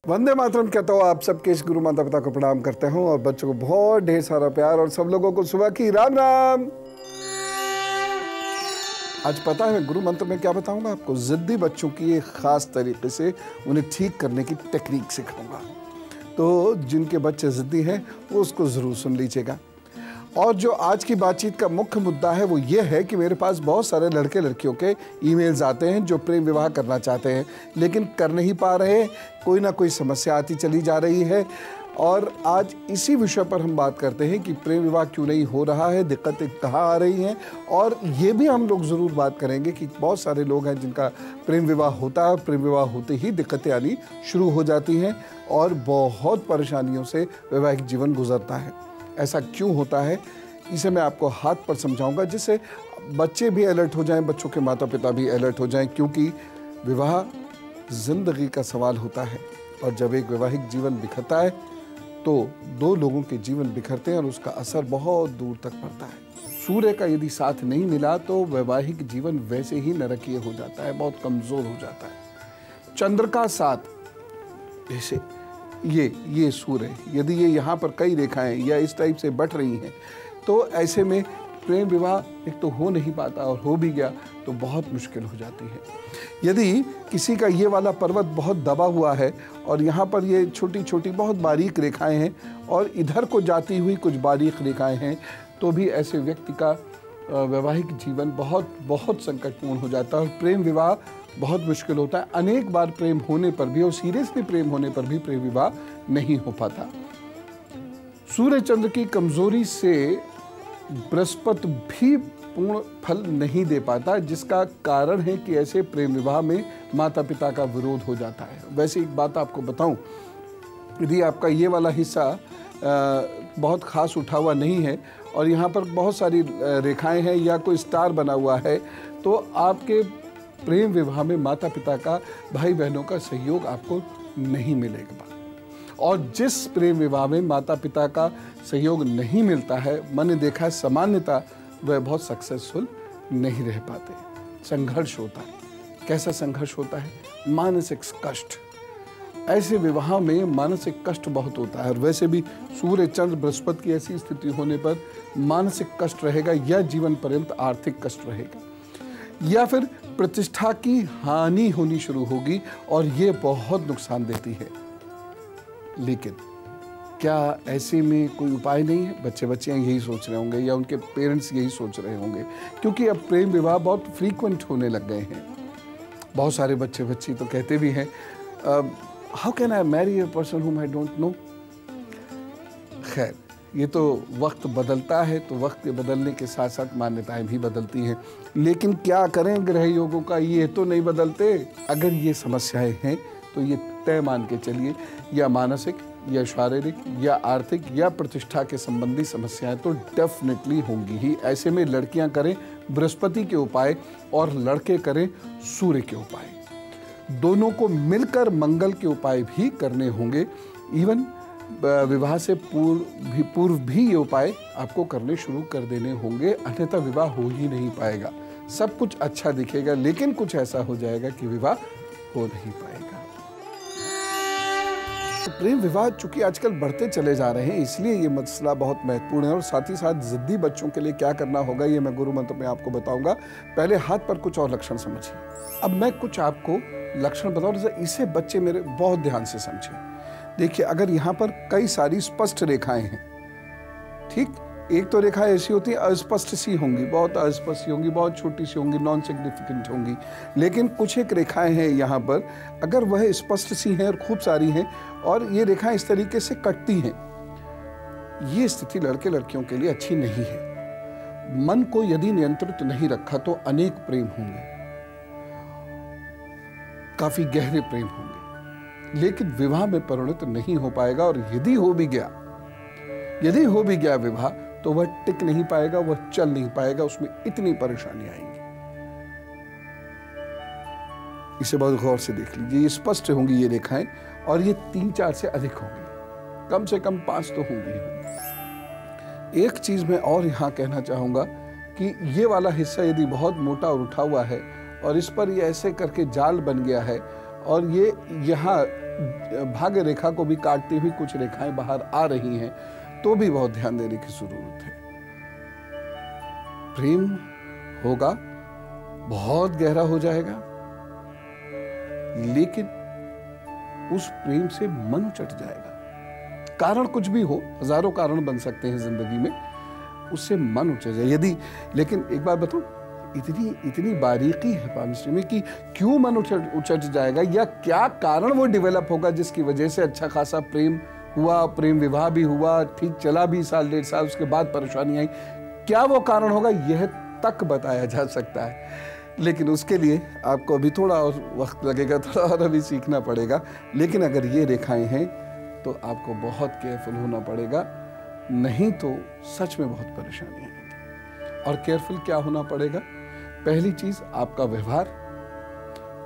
वंदे मातरम कहता हूँ आप सबके इस गुरु माता पिता को प्रणाम करते हूँ और बच्चों को बहुत ढेर सारा प्यार और सब लोगों को सुबह की राम राम। आज पता है गुरु मंत्र में क्या बताऊंगा आपको? जिद्दी बच्चों की एक खास तरीके से उन्हें ठीक करने की टेक्निक सिखाऊंगा। तो जिनके बच्चे जिद्दी हैं वो उसको ज़रूर सुन लीजिएगा। और जो आज की बातचीत का मुख्य मुद्दा है वो ये है कि मेरे पास बहुत सारे लड़के लड़कियों के ईमेल्स आते हैं जो प्रेम विवाह करना चाहते हैं लेकिन कर नहीं पा रहे, कोई ना कोई समस्या आती चली जा रही है। और आज इसी विषय पर हम बात करते हैं कि प्रेम विवाह क्यों नहीं हो रहा है, दिक्कतें कहाँ आ रही हैं। और ये भी हम लोग ज़रूर बात करेंगे कि बहुत सारे लोग हैं जिनका प्रेम विवाह होता है, प्रेम विवाह होते ही दिक्कतें आनी शुरू हो जाती हैं और बहुत परेशानियों से वैवाहिक जीवन गुजरता है। ऐसा क्यों होता है इसे मैं आपको हाथ पर समझाऊंगा, जिससे बच्चे भी अलर्ट हो जाएं, बच्चों के माता पिता भी अलर्ट हो जाएं, क्योंकि विवाह जिंदगी का सवाल होता है। और जब एक वैवाहिक जीवन बिखरता है तो दो लोगों के जीवन बिखरते हैं और उसका असर बहुत दूर तक पड़ता है। सूर्य का यदि साथ नहीं मिला तो वैवाहिक जीवन वैसे ही नरकीय हो जाता है, बहुत कमज़ोर हो जाता है। चंद्र का साथ, जैसे ये सूर्य, यदि ये यहाँ पर कई रेखाएं या इस टाइप से बट रही हैं तो ऐसे में प्रेम विवाह एक तो हो नहीं पाता और हो भी गया तो बहुत मुश्किल हो जाती है। यदि किसी का ये वाला पर्वत बहुत दबा हुआ है और यहाँ पर ये छोटी छोटी बहुत बारीक रेखाएं हैं और इधर को जाती हुई कुछ बारीक रेखाएं हैं तो भी ऐसे व्यक्ति का वैवाहिक जीवन बहुत बहुत संकटपूर्ण हो जाता है और प्रेम विवाह बहुत मुश्किल होता है। अनेक बार प्रेम होने पर भी और सीरियसली प्रेम होने पर भी प्रेम विवाह नहीं हो पाता। सूर्य चंद्र की कमजोरी से बृहस्पति भी पूर्ण फल नहीं दे पाता, जिसका कारण है कि ऐसे प्रेम विवाह में माता पिता का विरोध हो जाता है। वैसे एक बात आपको बताऊं, यदि आपका ये वाला हिस्सा बहुत खास उठा हुआ नहीं है और यहाँ पर बहुत सारी रेखाएं हैं या कोई स्टार बना हुआ है तो आपके प्रेम विवाह में माता पिता का, भाई बहनों का सहयोग आपको नहीं मिलेगा। और जिस प्रेम विवाह में माता पिता का सहयोग नहीं मिलता है, मैंने देखा है सामान्यतः वह बहुत सक्सेसफुल नहीं रह पाते, संघर्ष होता है। कैसा संघर्ष होता है? मानसिक कष्ट। ऐसे विवाह में मानसिक कष्ट बहुत होता है और वैसे भी सूर्य चंद्र बृहस्पति की ऐसी स्थिति होने पर मानसिक कष्ट रहेगा या जीवन पर्यंत आर्थिक कष्ट रहेगा या फिर प्रतिष्ठा की हानि होनी शुरू होगी और ये बहुत नुकसान देती है। लेकिन क्या ऐसे में कोई उपाय नहीं है? बच्चे बच्चियाँ यही सोच रहे होंगे या उनके पेरेंट्स यही सोच रहे होंगे, क्योंकि अब प्रेम विवाह बहुत फ्रीक्वेंट होने लग गए हैं। बहुत सारे बच्चे बच्ची तो कहते भी हैं, how can I marry a person whom I don't know. खैर, ये तो वक्त बदलता है तो वक्त के बदलने के साथ साथ मान्यताएं भी बदलती हैं, लेकिन क्या करें, ग्रह योगों का ये तो नहीं बदलते। अगर ये समस्याएं हैं तो ये तय मान के चलिए, या मानसिक या शारीरिक या आर्थिक या प्रतिष्ठा के संबंधी समस्याएं तो डेफिनेटली होंगी ही। ऐसे में लड़कियां करें बृहस्पति के उपाय और लड़के करें सूर्य के उपाय। दोनों को मिलकर मंगल के उपाय भी करने होंगे। इवन विवाह से पूर्व भी ये उपाय आपको करने शुरू कर देने होंगे, अन्यथा विवाह हो ही नहीं पाएगा। सब कुछ अच्छा दिखेगा लेकिन कुछ ऐसा हो जाएगा कि विवाह हो नहीं पाएगा। प्रेम विवाह चूंकि आजकल बढ़ते चले जा रहे हैं, इसलिए ये मसला बहुत महत्वपूर्ण है और साथ ही साथ जिद्दी बच्चों के लिए क्या करना होगा ये मैं गुरु मंत्र में आपको बताऊंगा। पहले हाथ पर कुछ और लक्षण समझिए। अब मैं कुछ आपको लक्षण बताऊं, इसे बच्चे मेरे बहुत ध्यान से समझें। देखिए, अगर यहाँ पर कई सारी स्पष्ट रेखाएं हैं, ठीक, एक तो रेखा ऐसी होती है अस्पष्ट सी होंगी, बहुत अस्पष्ट सी होंगी, बहुत छोटी सी होंगी, नॉन सिग्निफिकेंट होंगी। लेकिन कुछ एक रेखाएं हैं यहाँ पर, अगर वह स्पष्ट सी हैं और खूब सारी हैं और ये रेखाएं इस तरीके से कटती हैं, ये स्थिति लड़के लड़कियों के लिए अच्छी नहीं है। मन को यदि नियंत्रित नहीं रखा तो अनेक प्रेम होंगे, काफी गहरे प्रेम होंगे, लेकिन विवाह में परिणत नहीं हो पाएगा। और यदि हो भी गया विवाह तो वह टिक नहीं पाएगा, वह चल नहीं पाएगा, उसमें इतनी परेशानी आएंगी। इसे बहुत गौर से देख लीजिए। ये स्पष्ट होंगी ये रेखाएं और ये 3-4 से अधिक होंगी, कम से कम 5 तो होंगी। एक चीज मैं और यहाँ कहना चाहूंगा कि ये वाला हिस्सा यदि बहुत मोटा और उठा हुआ है और इस पर ये ऐसे करके जाल बन गया है और ये यहाँ भाग्य रेखा को भी काटती हुई कुछ रेखाएं बाहर आ रही हैं, तो भी बहुत ध्यान देने की जरूरत है। प्रेम होगा, बहुत गहरा हो जाएगा, लेकिन उस प्रेम से मन चट जाएगा। कारण कुछ भी हो, हजारों कारण बन सकते हैं जिंदगी में, उससे मन उठ जाए यदि। लेकिन एक बात बताऊं, इतनी बारीकी है पामिस्ट्री में कि क्यों मन उचट जाएगा या क्या कारण वो डेवलप होगा जिसकी वजह से अच्छा खासा प्रेम हुआ, प्रेम विवाह भी हुआ, ठीक चला भी साल 1.5 साल, उसके बाद परेशानी आई, क्या वो कारण होगा यह तक बताया जा सकता है। लेकिन उसके लिए आपको अभी थोड़ा और वक्त लगेगा, थोड़ा और अभी सीखना पड़ेगा। लेकिन अगर ये रेखाएं हैं तो आपको बहुत केयरफुल होना पड़ेगा, नहीं तो सच में बहुत परेशानी आएगी। और केयरफुल क्या होना पड़ेगा? पहली चीज, आपका व्यवहार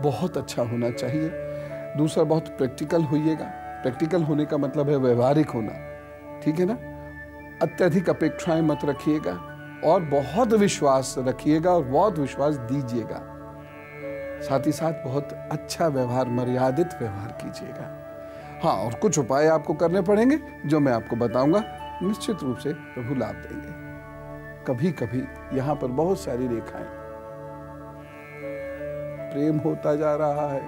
बहुत अच्छा होना चाहिए। दूसरा, बहुत प्रैक्टिकल होइएगा। प्रैक्टिकल होने का मतलब है व्यवहारिक होना, ठीक है ना। अत्यधिक अपेक्षाएं मत रखिएगा और बहुत विश्वास रखिएगा और बहुत विश्वास दीजिएगा। साथ ही साथ बहुत अच्छा व्यवहार, मर्यादित व्यवहार कीजिएगा। हाँ, और कुछ उपाय आपको करने पड़ेंगे जो मैं आपको बताऊंगा, निश्चित रूप से प्रभु लाभ देंगे। कभी कभी यहाँ पर बहुत सारी रेखाएं, प्रेम होता जा रहा है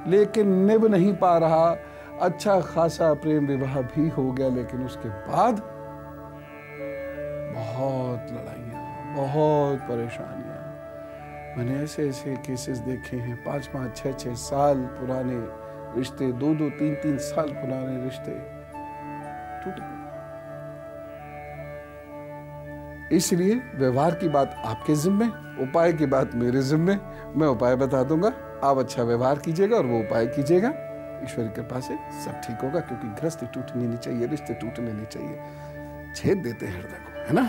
लेकिन निभ नहीं पा रहा, अच्छा खासा प्रेम विवाह भी हो गया, लेकिन उसके बाद बहुत लड़ाइयाँ, बहुत परेशानियाँ। मैंने ऐसे ऐसे केसेस देखे हैं, 5-5, 6-6 साल पुराने रिश्ते, 2-2, 3-3 साल पुराने रिश्ते टूट गए। इसलिए व्यवहार की बात आपके जिम्मे, उपाय की बात मेरे जिम्मे। मैं उपाय बता दूंगा, आप अच्छा व्यवहार कीजिएगा और वो उपाय कीजिएगा। ईश्वर की कृपा से सब ठीक होगा, क्योंकि गृहस्थी टूटनी नहीं चाहिए, रिश्ते टूटने नहीं चाहिए, छेद देते हैं हृदय को, है ना।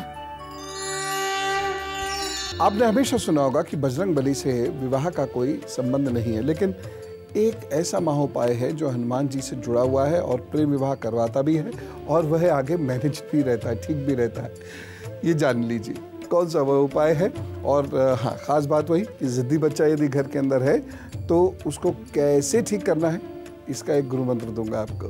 आपने हमेशा सुना होगा कि बजरंग बली से विवाह का कोई संबंध नहीं है, लेकिन एक ऐसा महाउपाय है जो हनुमान जी से जुड़ा हुआ है और प्रेम विवाह करवाता भी है और वह आगे मैनेज भी रहता है, ठीक भी रहता है। ये जान लीजिए कौन सा वह उपाय है। और हाँ, खास बात वही कि जिद्दी बच्चा यदि घर के अंदर है तो उसको कैसे ठीक करना है, इसका एक गुरु मंत्र दूंगा आपको।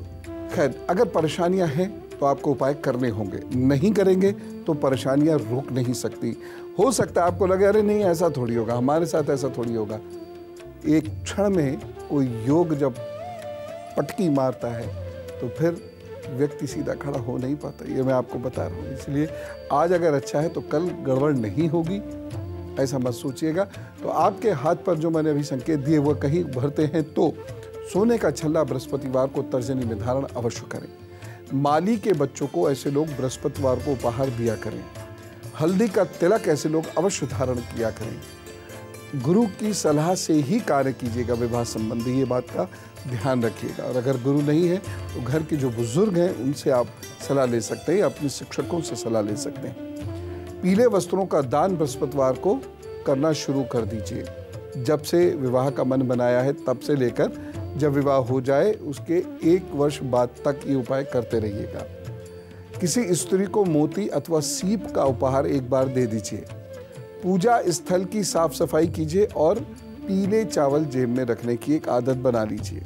खैर, अगर परेशानियां हैं तो आपको उपाय करने होंगे, नहीं करेंगे तो परेशानियां रुक नहीं सकती। हो सकता है आपको लगे अरे नहीं ऐसा थोड़ी होगा, हमारे साथ ऐसा थोड़ी होगा। एक क्षण में कोई योग जब पटकी मारता है तो फिर व्यक्ति सीधा खड़ा हो नहीं पाता, ये मैं आपको बता रहा हूँ। इसलिए आज अगर अच्छा है तो कल गड़बड़ नहीं होगी, ऐसा मत सोचिएगा। तो आपके हाथ पर जो मैंने अभी संकेत दिए वो कहीं भरते हैं तो सोने का छल्ला बृहस्पतिवार को तर्जनी में धारण अवश्य करें। माली के बच्चों को ऐसे लोग बृहस्पतिवार को उपहार दिया करें। हल्दी का तिलक ऐसे लोग अवश्य धारण किया करें। गुरु की सलाह से ही कार्य कीजिएगा विवाह संबंधी, ये बात का ध्यान रखिएगा। और अगर गुरु नहीं है तो घर के जो बुजुर्ग हैं उनसे आप सलाह ले सकते हैं, अपने शिक्षकों से सलाह ले सकते हैं। पीले वस्त्रों का दान बृहस्पतिवार को करना शुरू कर दीजिए। जब से विवाह का मन बनाया है तब से लेकर जब विवाह हो जाए उसके 1 वर्ष बाद तक ये उपाय करते रहिएगा। किसी स्त्री को मोती अथवा सीप का उपहार एक बार दे दीजिए। पूजा स्थल की साफ सफाई कीजिए और पीले चावल जेब में रखने की एक आदत बना लीजिए।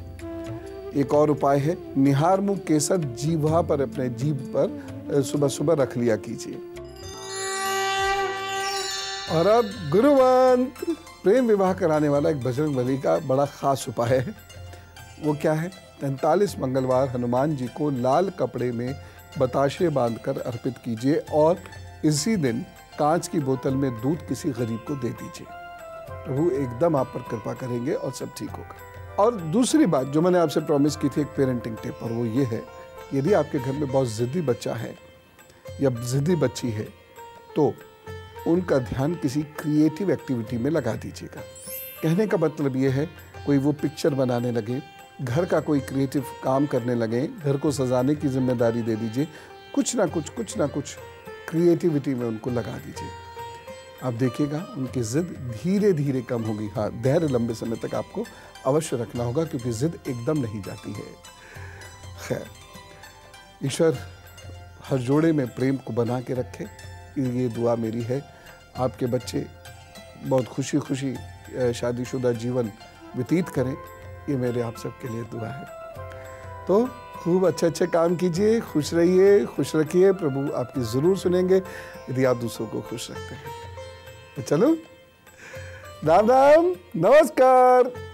एक और उपाय है, निहार मुंह केसर जीभा पर, अपने जीभ पर सुबह सुबह रख लिया कीजिए। और अब गुरु मंत्र, प्रेम विवाह कराने वाला एक बजरंग बली का बड़ा खास उपाय है। वो क्या है? 43 मंगलवार हनुमान जी को लाल कपड़े में बताशे बांधकर अर्पित कीजिए और इसी दिन कांच की बोतल में दूध किसी गरीब को दे दीजिए। प्रभु एकदम आप पर कृपा करेंगे और सब ठीक होगा। और दूसरी बात जो मैंने आपसे प्रॉमिस की थी एक पेरेंटिंग टिप, और वो ये है, यदि आपके घर में बहुत जिद्दी बच्चा है या जिद्दी बच्ची है तो उनका ध्यान किसी क्रिएटिव एक्टिविटी में लगा दीजिएगा। कहने का मतलब ये है, कोई वो पिक्चर बनाने लगे, घर का कोई क्रिएटिव काम करने लगे, घर को सजाने की जिम्मेदारी दे दीजिए, कुछ ना कुछ क्रिएटिविटी में उनको लगा दीजिए। आप देखिएगा उनकी जिद धीरे धीरे कम होगी। हाँ, धैर्य लंबे समय तक आपको अवश्य रखना होगा क्योंकि जिद एकदम नहीं जाती है। खैर, ईश्वर हर जोड़े में प्रेम को बना के रखे, ये दुआ मेरी है। आपके बच्चे बहुत खुशी खुशी शादीशुदा जीवन व्यतीत करें ये मेरे आप सबके लिए दुआ है। तो खूब अच्छे अच्छे काम कीजिए, खुश रहिए, खुश रखिए, प्रभु आपकी ज़रूर सुनेंगे यदि आप दूसरों को खुश रखते हैं। तो चलो, राम राम, नमस्कार।